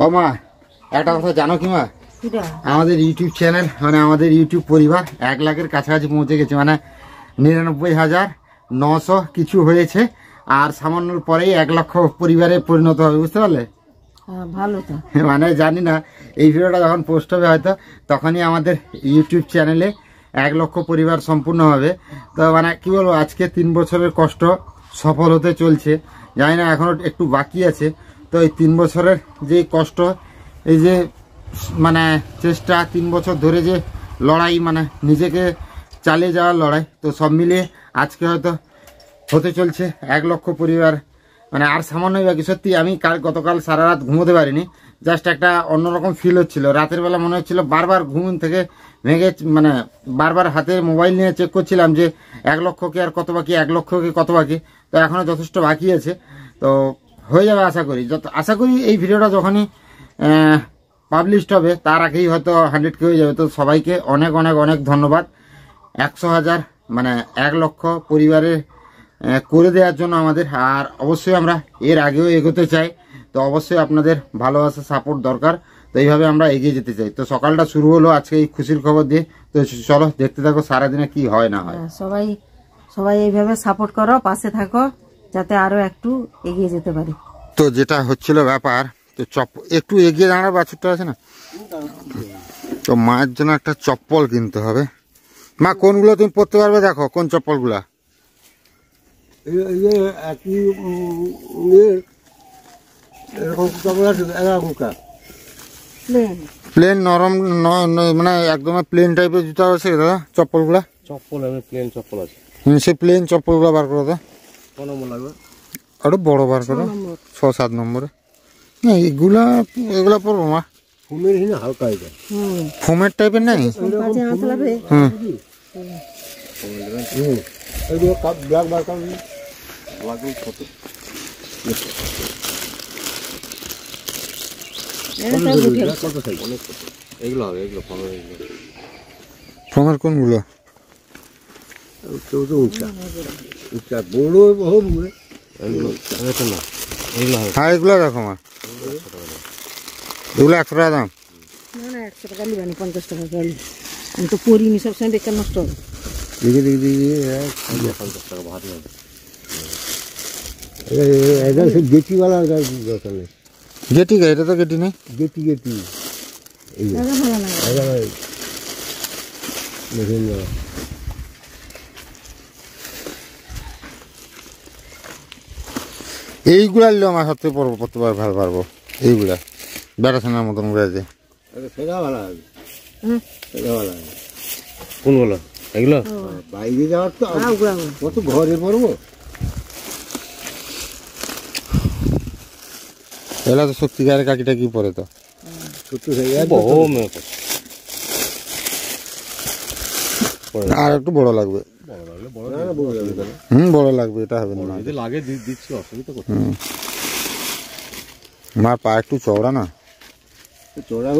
ও মা, একটা কথা জানো কি মা, আমাদের ইউটিউব চ্যানেল মানে আমাদের ইউটিউব পরিবার 1 লাখের কাছাকাছি পৌঁছে গেছে, মানে 99,900 কিছু হয়েছে, আর সামান্যর পরেই 1 লক্ষ পরিবারে পরিণত হবে, বুঝতে পারলে? ভালো তো, মানে জানি না এই ভিডিওটা যখন পোস্ট হবে হয়তো তখনই আমাদের ইউটিউব চ্যানেলে 1 লক্ষ পরিবার সম্পূর্ণ হবে। তো মানে কি বলবো, আজকে 3 বছরের কষ্ট সফল হতে চলছে, জানি না এখনো একটু বাকি আছে। তো এই 3 বছরের যে কষ্ট, এই যে মানে চেষ্টা, 3 বছর ধরে যে লড়াই, মানে নিজেকে চালিয়ে যাওয়ার লড়াই, তো সব মিলিয়ে আজকে হয়তো হতে চলছে 1 লক্ষ পরিবার, মানে আর সামান্যই বাকি। সত্যি আমি গতকাল সারা রাত ঘুমোতে পারিনি, জাস্ট একটা অন্যরকম ফিল হচ্ছিল। রাতের বেলা মনে হচ্ছিল বারবার ঘুম থেকে ভেঙে, মানে বারবার হাতে মোবাইল নিয়ে চেক করছিলাম যে 1 লক্ষকে আর কত বাকি, 1 লক্ষকে কত বাকি। তো এখনও যথেষ্ট বাকি আছে, তো হয়ে যাবে আশা করি। আশা করি এই ভিডিওটা যখনই পাবলিশড হবে তার আগেই হয়তো 100K হয়ে যাবে। তো সবাইকে অনেক অনেক অনেক ধন্যবাদ, 100,000 মানে 1 লক্ষ পরিবারে করে দেওয়ার জন্য আমাদের। আর অবশ্যই আমরা এর আগেও এগোতে চাই, তো অবশ্যই আপনাদের ভালোবাসা সাপোর্ট দরকার। তো এইভাবে আমরা এগিয়ে যেতে চাই। তো সকালটা শুরু হলো আজকে এই খুশির খবর দিয়ে। তো চলো দেখতে থাকো সারাদিনে কি হয় না হয়। সবাই এইভাবে সাপোর্ট করো, পাশে থাকো, যাতে আরো একটু এগিয়ে যেতে পারি। তো যেটা হচ্ছিল ব্যাপার, তো একটু এগিয়ে দাঁড়ানো বাছুরটা আছে না, তো মায়ের জন্য একটা চপ্পল কিনতে হবে। মা কোনগুলো তুমি পরতে পারবে, দেখো কোন চপ্পলগুলা। প্লেন নরম, মানে একদম প্লেন টাইপের জুতা আছে দাদা, চপ্পলগুলা। চপ্পল প্লেন চপ্পল আছে, সেই প্লেন চপ্পলগুলো বার করো তো। কোন নম্বর লাগবে? আরো বড় বার করো, 6-7 নম্বরে। এগুলা পরবো মা, হালকা ফোমের টাইপের নাই। ফোমের কোনগুলো? হ্যাঁ এগুলো দেখো মা, এগুলো 100 টাকা দাম। না 100 টাকা নিবানি, 50 টাকা গেলি। আমি তো পরিনি, সবসময় বেকার নষ্ট হবে। দেখি 50 টাকা ভারী হবে। গেটিওয়ালা দরকার নেই। গেটি এটা তো গেটি নেই, গেটি এইগুলা নিলে আমার সত্যি প্রত্যেকবার ভালো পারবো। এইগুলা বেড়াশোনার মতন আছে, কোনগুলো? এগুলো বাইরে যাওয়ার তো কত ঘরে পড়বো। এগুলা তো সত্যিকারের কাকিটা কি পরে, তো আর একটু বড় লাগবে। বড় লাগবে, এটা হবে না। মার পা একটু চওড়া না, চওড়া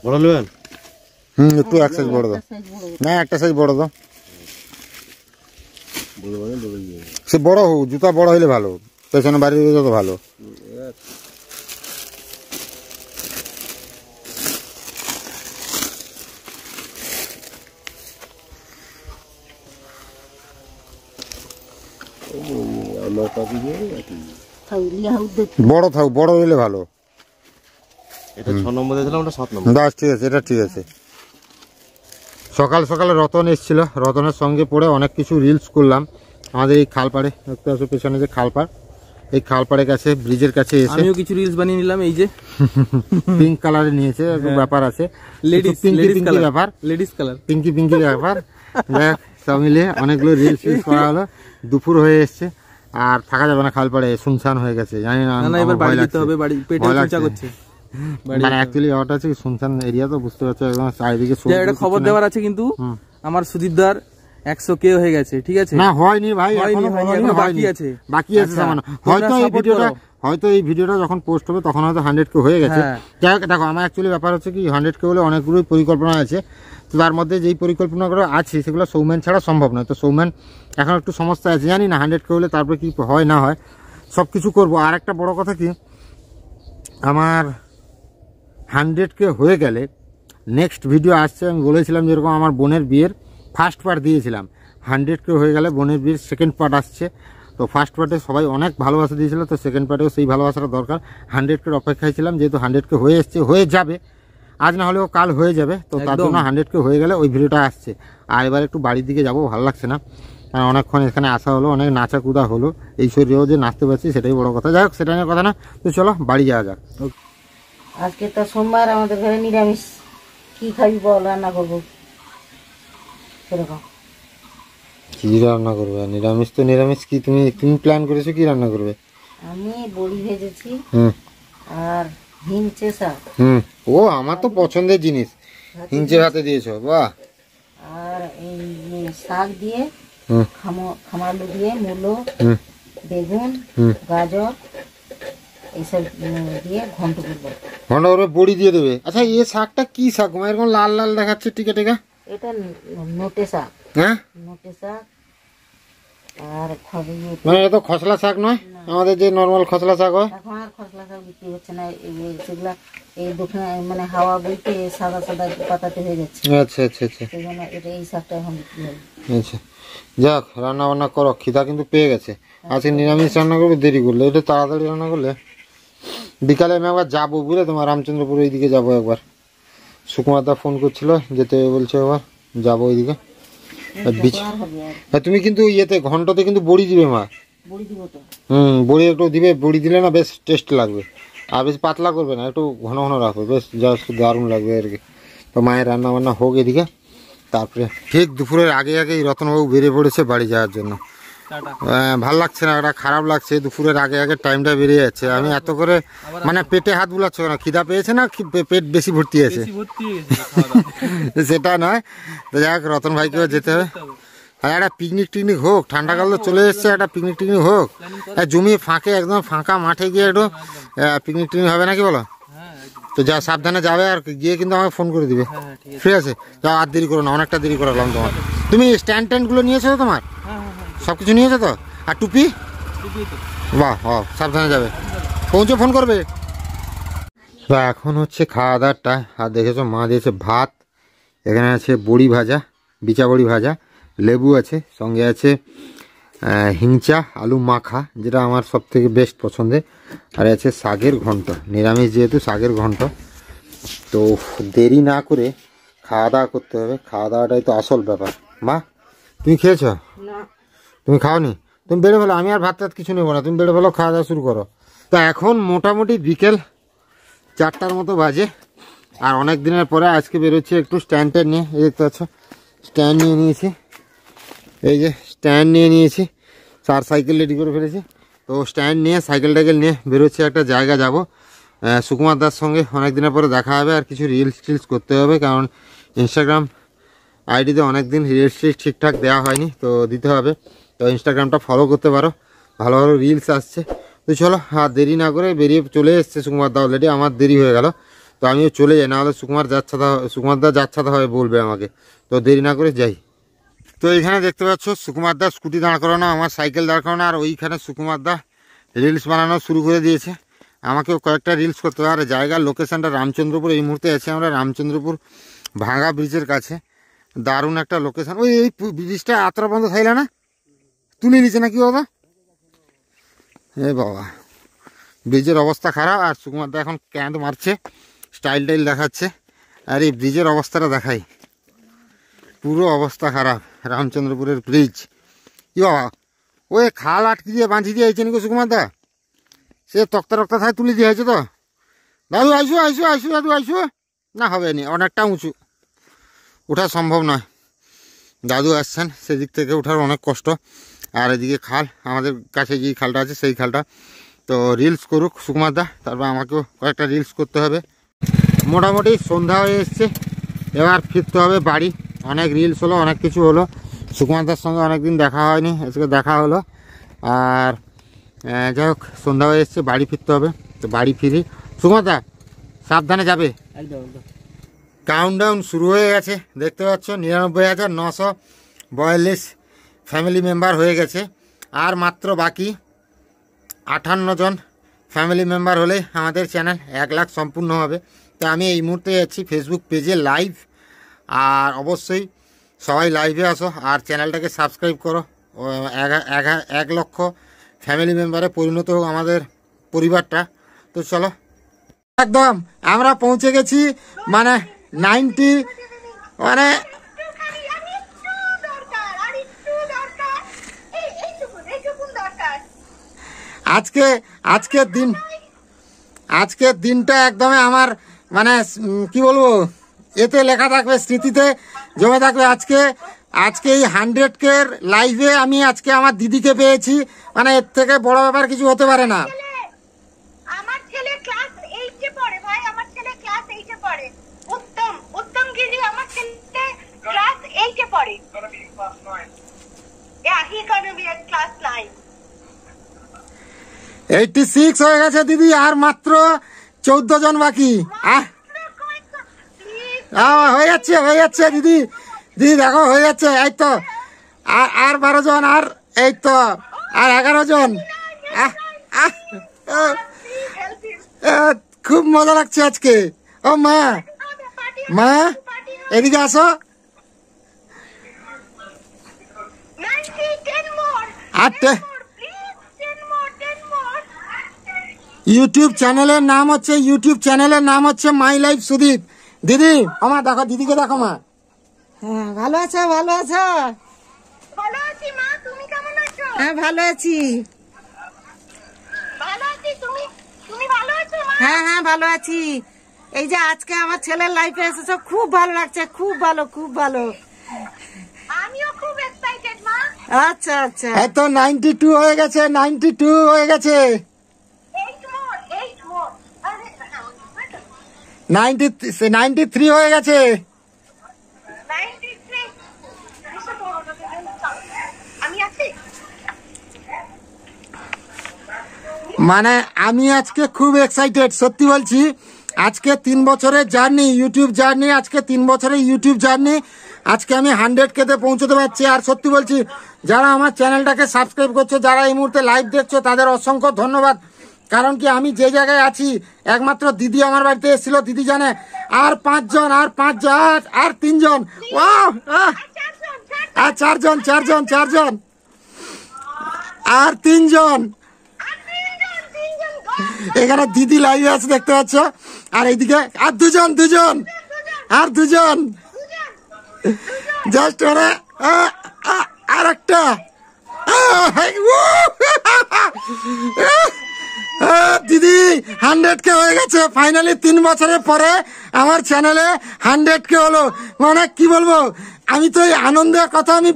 বড় নেবেন। একটু এক সাইজ বড় দাও না, একটা সাইজ বড় দাও। সে বড় হোক, জুতা বড় হইলে ভালো, পেছনে বাড়ি যত ভালো। বড় থাক, বড় হইলে ভালো। এটা 6 নম্বর দিয়েছিলাম, ওটা 7 নম্বর। বাস ঠিক আছে, এটা ঠিক আছে। সকাল সকালে রতন এসেছিল, রতনের সঙ্গে পড়ে অনেক কিছু রিলস করলাম। আমাদের এই খালপাড়ে দেখতে পাচ্ছ পেছনে যে খালপাড়, এই খালপাড়ের কাছে ব্রিজের কাছে এসে আমিও কিছু রিলস বানিয়ে নিলাম। এই যে পিঙ্ক কালারে নিয়েছে, ব্যাপার আছে, লেডিস ব্যাপার, লেডিস কালার, পিঙ্কি ব্যাপার। সব মিলে অনেকগুলো রিলস করা হলো। দুপুর হয়ে এসছে, আর থাকা যাবে না, খালপাড়ে শুনশান হয়ে গেছে, জানি না। এবার বাড়ি যেতে হবে, বাড়ি পেটে চিন্তা করছে। মানে অ্যাকচুয়ালি ব্যাপারটা হচ্ছে শুনশান এরিয়া, তো বুঝতে পারছো, একদম চারিদিকে। একটা খবর দেওয়ার আছে কিন্তু, আমার সুদীপদার 100K হয়ে গেছে, ঠিক আছে? না হয়নি ভাই, এখনো বাকি আছে, সামান্য। হয়তো এই ভিডিওটা যখন পোস্ট হবে তখন হয়তো 100K হয়ে গেছে। যাই হোক, দেখো আমার অ্যাকচুয়ালি ব্যাপার হচ্ছে কি, 100K হলে অনেকগুলোই পরিকল্পনা আছে। তো তার মধ্যে যেই পরিকল্পনাগুলো আছে সেগুলো সৌম্যান ছাড়া সম্ভব নয়। তো সৌম্যান এখন একটু সমস্যা আছে, জানি না 100K হলে তারপরে কি হয় না হয়, সব কিছু করবো। আর একটা বড় কথা কি, আমার 100K হয়ে গেলে নেক্সট ভিডিও আসছে। আমি বলেছিলাম যেরকম আমার বোনের বিয়ের ফার্স্ট পার্ট দিয়েছিলাম, 100K হয়ে গেলে বোনের বিয়ের সেকেন্ড পার্ট আসছে। তো ফার্স্ট পার্টে সবাই অনেক ভালোবাসা দিয়েছিল, তো সেকেন্ড পার্টেও সেই ভালোবাসাটা দরকার। 100K অপেক্ষায় ছিলাম, যেহেতু 100K হয়ে এসছে, হয়ে যাবে, আজ না হলেও কাল হয়ে যাবে। তো তার জন্য 100K হয়ে গেলে ওই ভিডিওটা আসছে। আর এবার একটু বাড়ির দিকে যাবো, ভালো লাগছে না, কারণ অনেকক্ষণ এখানে আসা হলো, অনেক নাচা কুদা হলো, এই শরীরেও যে নাচতে পারছি সেটাই বড় কথা। যাই হোক, সেটা নিয়ে কথা না, তো চলো বাড়ি যাওয়া যাক। আজকে তো সোমবার, আমাদের ঘরে নিরামিষ। কি খাবি বল, রান্না করবো সেরকম। কি রান্না করবে? নিরামিষ তো নিরামিষ। কি তুমি প্ল্যান করেছো কি রান্না করবে? আমি বড়ি ভেজেছি হুম আর হিংচে শাক, হুম, ও আমার তো পছন্দের জিনিস, হিংচে ভাতে দিয়েছো, বাহ। আর এই যে শাক দিয়ে হুম খামালু দিয়ে মূলো, হুম বেগুন, হুম, গাজর এইসব দিয়ে ঘন্ট করবো। ঘন্ট করে বড়ি দিয়ে দেবে। আচ্ছা, এই শাকটা কি শাক? এরকম লাল লাল দেখাচ্ছে, টিকা টিকা। এটা নোটে শাক, হ্যাঁ, নোটে শাক। আর মানে এটা তো খসলা শাক নয়, আমাদের যে নর্মাল খসলা শাক হয়। এখন আর খসলা শাক বিক্রি হচ্ছে না, সেগুলা এই দক্ষিণে মানে হাওয়া বইতে সাদা সাদা পাতাতে হয়ে যাচ্ছে। আচ্ছা আচ্ছা আচ্ছা সেই জন্য এটা এই শাকটা এখন বিক্রি হয়। আচ্ছা, যাক, রান্না বান্না করো, খিদা কিন্তু পেয়ে গেছে। আজকে নিরামিষ রান্না করবে, দেরি করলে, এটা তাড়াতাড়ি রান্না করলে। বিকালে আমি একবার যাবো, বুঝলে, তোমার রামচন্দ্রপুর ওইদিকে যাবো একবার। সুকুমারদা ফোন করছিল, যেতে বলছে, এবার যাবো ওইদিকে। আর হবে আর তুমি কিন্তু ইয়েতে ঘন্টতে কিন্তু বড়ি দিবে মা। বড়ি দিব তো। বড়ি একটু দিবে, বড়ি দিলে না বেশ টেস্ট লাগবে। আর বেশ পাতলা করবে না, একটু ঘন ঘন রাখবে, বেশ দারুণ লাগবে আর কি। তো মায়ের রান্না বান্না হোক এদিকে, তারপরে ঠিক দুপুরের আগে আগেই রতনবাবু বেরিয়ে পড়েছে বাড়ি যাওয়ার জন্য। ভাল লাগছে না, এটা খারাপ লাগছে, দুপুরের আগে আগে টাইমটা বেরিয়ে যাচ্ছে। আমি এত করে মানে পেটে হাত বুলাচ্ছ না, খিদা পেয়েছে না পেট বেশি ভর্তি আছে সেটা নয়। তো যাই হোক, রতন ভাইকেও যেতে হবে। আর একটা পিকনিক টিকনিক হোক, ঠান্ডাকাল তো চলে এসছে, একটা পিকনিক টিকনিক হোক, জমি ফাঁকে, একদম ফাঁকা মাঠে গিয়ে একটু পিকনিক টিকনিক হবে নাকি বলো? তো যা, সাবধানে যাবে, আর গিয়ে কিন্তু আমাকে ফোন করে দিবে, ঠিক আছে? যাও, আর দেরি করো না, অনেকটা দেরি করালাম তোমার। তুমি স্ট্যান্ড ট্যান্ডগুলো নিয়েছো তো তোমার? সব কিছু নিয়েছো তো? আর টুপি? বাহ, সাবধানে যাবে, পৌঁছে ফোন করবে। তো এখন হচ্ছে খাওয়া দাওয়ারটা। আর দেখেছো, মা দিয়েছে ভাত, এখানে আছে বড়ি ভাজা, বিচা বড়ি ভাজা, লেবু আছে, সঙ্গে আছে হিংচা আলু মাখা, যেটা আমার সব থেকে বেস্ট পছন্দের, আর আছে শাকের ঘন্ট, নিরামিষ যেহেতু শাকের ঘন্ট। তো দেরি না করে খাওয়া দাওয়া করতে হবে, খাওয়া দাওয়াটাই তো আসল ব্যাপার। মা, তুমি খেয়েছো? তুমি খাওনি? তুমি বেড়ে ফেলো, আমি আর ভাত টাত কিছু নেবো না, তুমি বেড়ে ফেলো, খাওয়া দাওয়া শুরু করো। তো এখন মোটামুটি বিকেল 4টার মতো বাজে। আর অনেক দিনের পরে আজকে বেরোচ্ছি একটু স্ট্যান্ডটা নিয়ে। এই দেখতে পাচ্ছ, স্ট্যান্ড নিয়ে নিয়েছি, এই যে স্ট্যান্ড নিয়ে নিয়েছি, 4 সাইকেল রেডি করে ফেলেছি। তো স্ট্যান্ড নিয়ে সাইকেল টাইকেল নিয়ে বেরোচ্ছি, একটা জায়গা যাব। সুকুমার দার সঙ্গে অনেক দিনের পরে দেখা হবে, আর কিছু রিলস টিলস করতে হবে, কারণ ইনস্টাগ্রাম আইডিতে অনেক দিন রিলস টিলস ঠিকঠাক দেওয়া হয়নি, তো দিতে হবে। তো ইনস্টাগ্রামটা ফলো করতে পারো, ভালো ভালো রিলস আসছে। তো চলো, আর দেরি না করে বেরিয়ে চলে এসছে সুকুমার দা অলরেডি, আমার দেরি হয়ে গেল, তো আমিও চলে যাই, নাহলে সুকুমার দা যাচ্ছাদা হবে বলবে আমাকে। তো দেরি না করে যাই। তো এইখানে দেখতে পাচ্ছ সুকুমার দা স্কুটি দাঁড় করানো, আমার সাইকেল দাঁড় করানো, আর ওইখানে সুকুমার দা রিলস বানানো শুরু করে দিয়েছে। আমাকেও কয়েকটা রিলস করতে হবে। আর জায়গার লোকেশানটা রামচন্দ্রপুর, এই মুহূর্তে আছি আমরা রামচন্দ্রপুর ভাঙা ব্রিজের কাছে, দারুণ একটা লোকেশান। ওই এই ব্রিজটা আত্রা বন্ধ থাইলা না, তুলে নিচে নাকি বাবা? এ বাবা, ব্রিজের অবস্থা খারাপ। আর সুকুমার দা এখন ক্যান্ড মারছে, স্টাইল টাইল দেখাচ্ছে। আর এই ব্রিজের অবস্থাটা দেখাই, পুরো অবস্থা খারাপ রামচন্দ্রপুরের ব্রিজ। কি বাবা, ওই খাল আটকে দিয়ে বাঁধি দিয়ে আইছে নাকি সুকুমার দা? সে তক্তা টক্তা থায় তুলে দিয়ে হয়েছে তো? দাদু আইসো আইসো আইসো, দাদু আইসো। না হবে নি, অনেকটা উঁচু, ওঠা সম্ভব নয়। দাদু আসছেন, সেদিক থেকে ওঠার অনেক কষ্ট। আর এদিকে খাল, আমাদের কাছে যে খালটা আছে সেই খালটা। তো রিলস করুক সুকুমার দা, তারপর আমাকেও কয়েকটা রিলস করতে হবে। মোটামুটি সন্ধ্যা হয়ে এসছে, এবার ফিরতে হবে বাড়ি। অনেক রিলস হলো, অনেক কিছু হলো, সুকুমার দার সঙ্গে অনেকদিন দেখা হয়নি, আজকে দেখা হলো। আর যাই হোক, সন্ধ্যা হয়ে এসছে, বাড়ি ফিরতে হবে। তো বাড়ি ফিরি। সুকুমার দা সাবধানে যাবে। কাউন্টডাউন শুরু হয়ে গেছে, দেখতে পাচ্ছ 99,942 ফ্যামিলি মেম্বার হয়ে গেছে। আর মাত্র বাকি 58 জন ফ্যামিলি মেম্বার হলে আমাদের চ্যানেল 1 লাখ সম্পূর্ণ হবে। তো আমি এই মুহূর্তে যাচ্ছি ফেসবুক পেজে লাইভ, আর অবশ্যই সবাই লাইভে আসো আর চ্যানেলটাকে সাবস্ক্রাইব করো। 1 লক্ষ ফ্যামিলি মেম্বারে পরিণত হোক আমাদের পরিবারটা। তো চলো, একদম আমরা পৌঁছে গেছি মানে 90 মানে আজকের দিনটা একদমই আমার মানে কি বলবো, এতে লেখা থাকবে, স্মৃতিতে জমে থাকবে। আজকে এই 100K লাইভে আমি আজকে আমার দিদিকে পেয়েছি, মানে এর থেকে বড় ব্যাপার কিছু হতে পারে না। আমার ছেলে ক্লাস 8 এ পড়ে ভাই, আমার ছেলে ক্লাস 8 এ পড়ে। উত্তম গিরি আমার ছেলে ক্লাস 8 এ পড়ে। Yeah, he gonna be at class 9. 86 হয়ে গেছে দিদি, আর মাত্র 14 জন বাকি। হয়ে যাচ্ছে দিদি দেখো হয়ে যাচ্ছে। এই তো আর 12 জন, আর এই তো আর 11 জন। খুব মজা লাগছে আজকে। ও মা এদিকে আসো। 10 more. আর Please, 10 more. ইউটিউব চ্যানেলের নাম হচ্ছে মাই লাইফ সুদীপ। দিদি আমার দেখো, দিদিকে দেখো মা। হ্যাঁ, ভালো আছো? ভালো আছি মা, তুমি কেমন আছো? হ্যাঁ, ভালো আছি। ভালো আছি, তুমি ভালো আছো মা? হ্যাঁ, ভালো আছি। এই যে আজকে আমার ছেলের লাইফে এসেছো, খুব ভালো লাগছে, খুব ভালো। আমিও খুব এক্সাইটেড মা। আচ্ছা। এত 92 হয়ে গেছে। 8 more. আরে 93 হয়ে গেছে। 93. আমি আছি। মানে আমি আজকে খুব এক্সাইটেড, সত্যি বলছি। আজকে 3 বছরের জার্নি, ইউটিউব জার্নি, আজকে 3 বছরের ইউটিউব জার্নি, আজকে আমি 100K তে পৌঁছতে পারছি। আর সত্যি বলছি, যারা আমার চ্যানেলটাকে সাবস্ক্রাইব করছো, যারা এই মুহূর্তে লাইভ দেখছো, তাদের অসংখ্য ধন্যবাদ। কারণ কি আমি যে জায়গায় আছি, একমাত্র দিদি আমার বাড়িতে এসেছিল, দিদি জানে। আর 5 জন, আর 3 জন, আর 4 জন, আর 3 জন। এখানে দিদি লাইভে আছে দেখতে পাচ্ছ। আর এইদিকে আর দুজন জাস্ট ওরা আর একটা দিদি 100K হয়ে গেছে ফাইনালি। 3 বছরের পরে আমার চ্যানেলে 100K হলো। মানে কি বলবো, আমি তো এই আনন্দের কথা আমি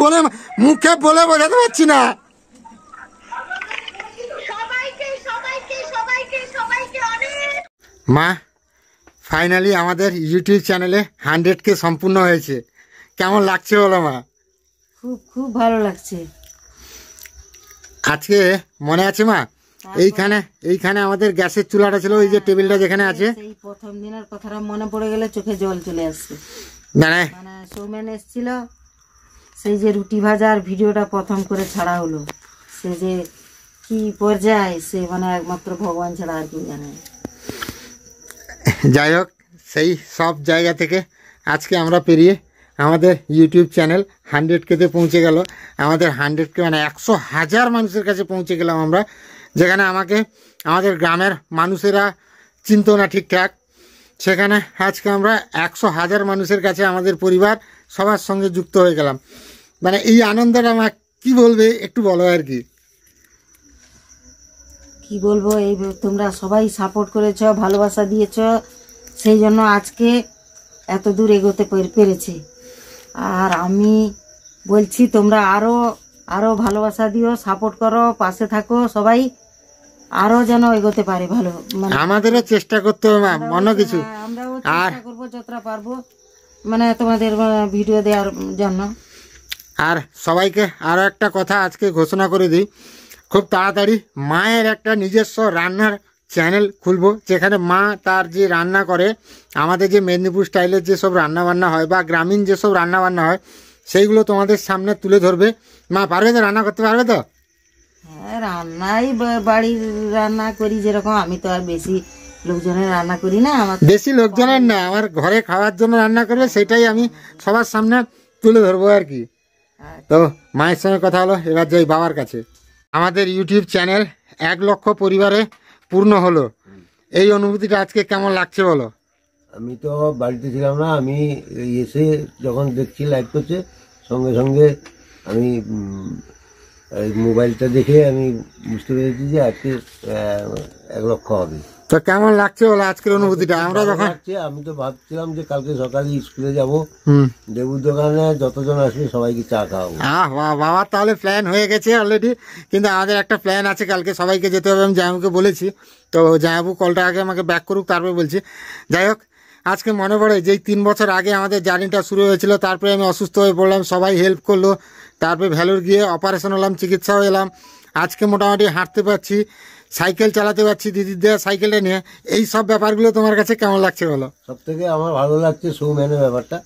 বলে মুখে বলে বোঝাতে পারছি না। সবাইকে অনেক। মা ফাইনালি আমাদের ইউটিউব চ্যানেলে 100K সম্পূর্ণ হয়েছে। কেমন লাগছে বলো মা? খুব ভালো লাগছে। আজকে মনে আছে মা, এইখানে আমাদের গ্যাসের চুলাটা ছিল, ওই যে টেবিলটা যেখানে আছে। সেই প্রথম দিনের কথাটা মনে পড়ে গেলে চোখে জল চলে আসছে। মানে সৌমেন এসেছিল, সেই যে রুটি ভাজার ভিডিওটা প্রথম করে ছাড়া হলো, সে যে কি পর্যায়ে, সে মানে একমাত্র ভগবান ছাড়া আর কেউ জানে। যাই হোক, সেই সব জায়গা থেকে আজকে আমরা পেরিয়ে আমাদের ইউটিউব চ্যানেল 100K তে পৌঁছে গেল। আমাদের 100K মানে 100,000 মানুষের কাছে পৌঁছে গেলাম আমরা, যেখানে আমাদের গ্রামের মানুষেরা চিনতো না ঠিকঠাক, সেখানে আজকে আমরা 100,000 মানুষের কাছে আমাদের পরিবার সবার সঙ্গে যুক্ত হয়ে গেলাম। মানে এই আনন্দটা আমার কি বলবে, একটু বলো আর কি। কি বলবো, এই তোমরা সবাই সাপোর্ট করেছো, ভালোবাসা দিয়েছো, সেই জন্য আজকে এত দূর এগোতে পেরেছে। আর আমি বলছি তোমরা আরো ভালোবাসা দিও, সাপোর্ট করো, পাশে থাকো, সবাই আরো যেন এগোতে পারে ভালো। মানে আমাদেরও চেষ্টা করতে হবে মা, অন্য কিছু। আমরাও চেষ্টা করবো যতটা পারবো, মানে তোমাদের ভিডিও দেওয়ার জন্য। আর সবাইকে আরো একটা কথা আজকে ঘোষণা করে দিই, খুব তাড়াতাড়ি মায়ের একটা নিজস্ব রান্নার চ্যানেল খুলবো, যেখানে মা তার যে রান্না করে, আমাদের যে মেদিনীপুর স্টাইলের যেসব রান্নাবান্না হয় বা গ্রামীণ যেসব রান্নাবান্না হয়, সেইগুলো তোমাদের সামনে তুলে ধরবে। মা পারবে তো, রান্না করতে পারবে তো? হ্যাঁ, রান্নাই বাড়ির রান্না করি যেরকম। আমি তো আর বেশি লোকজনের রান্না করি না, আমার বেশি লোকজনের না, আমার ঘরে খাওয়ার জন্য রান্না করবে, সেটাই আমি সবার সামনে তুলে ধরবো আর কি। তো মায়ের সঙ্গে কথা হলো, এবার যাই বাবার কাছে। আমাদের ইউটিউব চ্যানেল 1 লক্ষ পরিবারে পূর্ণ হলো, এই অনুভূতিটা আজকে কেমন লাগছে বলো? আমি তো বাড়িতে ছিলাম না, আমি এসে যখন দেখছি লাইভ করছে সঙ্গে সঙ্গে আমি এই মোবাইলটা দেখে আমি বুঝতে পেরেছি যে আজকে 1 লক্ষ হবে। তো কেমন লাগছে বলো আজকের অনুভূতিটা? আমরা যখন আমি তো ভাবছিলাম যে কালকে সকালে স্কুলে যাব, হুম, দেবুর দোকানে যতজন আসবে সবাইকে চা খাওয়াবো। বাবার তাহলে প্ল্যান হয়ে গেছে অলরেডি, কিন্তু আমাদের একটা প্ল্যান আছে, কালকে সবাইকে যেতে হবে। আমি জামাইবাবুকে বলেছি, তো জামাইবাবু কলটা আগে আমাকে ব্যাক করুক, তারপরে বলছি। যাই হোক, আজকে মনে পড়ে যেই 3 বছর আগে আমাদের জার্নিটা শুরু হয়েছিল, তারপরে আমি অসুস্থ হয়ে পড়লাম, সবাই হেল্প করলো, তারপরে ভ্যালুর গিয়ে অপারেশন হলাম, চিকিৎসাও এলাম, আজকে মোটামুটি হাঁটতে পারছি, সাইকেল চালাতে পারছি দিদির দেওয়া সাইকেলটা নিয়ে। এই সব ব্যাপারগুলো তোমার কাছে কেমন লাগছে বলো? সব থেকে আমার ভালো লাগছে সৌম্যানের ব্যাপারটা।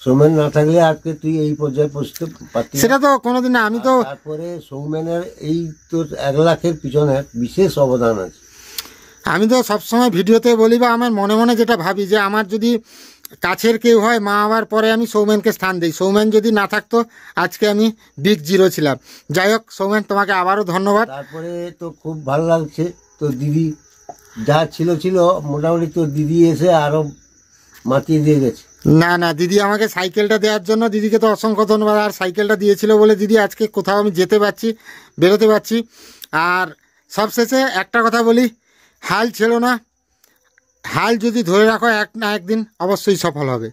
সৌম্যান না থাকলে আজকে তুই এই পর্যায়ে পৌঁছতে পারতি না। সেটা তো কোনোদিন না, আমি তো তারপরে সৌম্যানের এই তোর 1 লাখের পিছনে বিশেষ অবদান আছে। আমি তো সবসময় ভিডিওতে বলি বা আমার মনে মনে যেটা ভাবি, যে আমার যদি কাছের কেউ হয়, মা বাবার পরে আমি সৌমেনকে স্থান দিই। সৌমেন যদি না থাকতো আজকে আমি বিগ জিরো ছিলাম। যাই হোক সৌমেন, তোমাকে আবারও ধন্যবাদ। তারপরে তো খুব ভালো লাগছে তোর দিদি যা ছিল মোটামুটি তোর দিদি এসে আরো মাতিয়ে দিয়ে গেছে। না না, দিদি আমাকে সাইকেলটা দেওয়ার জন্য দিদিকে তো অসংখ্য ধন্যবাদ। আর সাইকেলটা দিয়েছিল বলে দিদি আজকে কোথাও আমি যেতে পারছি, বেরোতে পারছি। আর সবশেষে একটা কথা বলি, হাল ছেড়ো না, হাল যদি ধরে রাখো এক না একদিন অবশ্যই সফল হবে।